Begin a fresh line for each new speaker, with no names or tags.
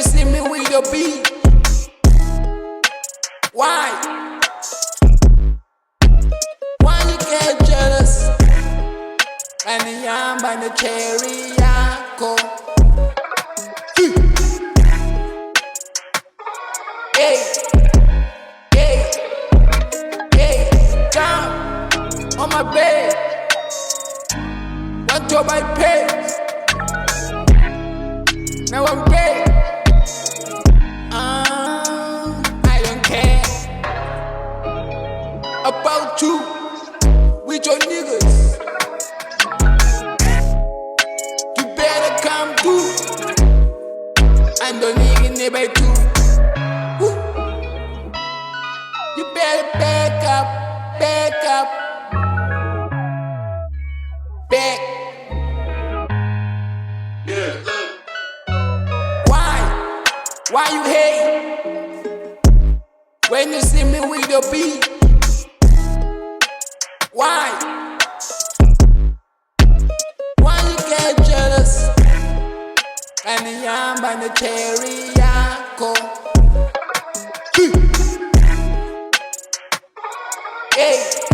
you see me with the beat. Why? Why you get jealous? And the yam and the cherry yako. Hey, hey, hey, down on my bed. Want to buy pay. Now I'm gay. I don't care about you with your niggas. You better come through. And the nigga never too. You better back up, back up, back. Yeah. Why you hate when you see me with the beat? Why? Why you get jealous? And the yam and the cherry yako. Hey.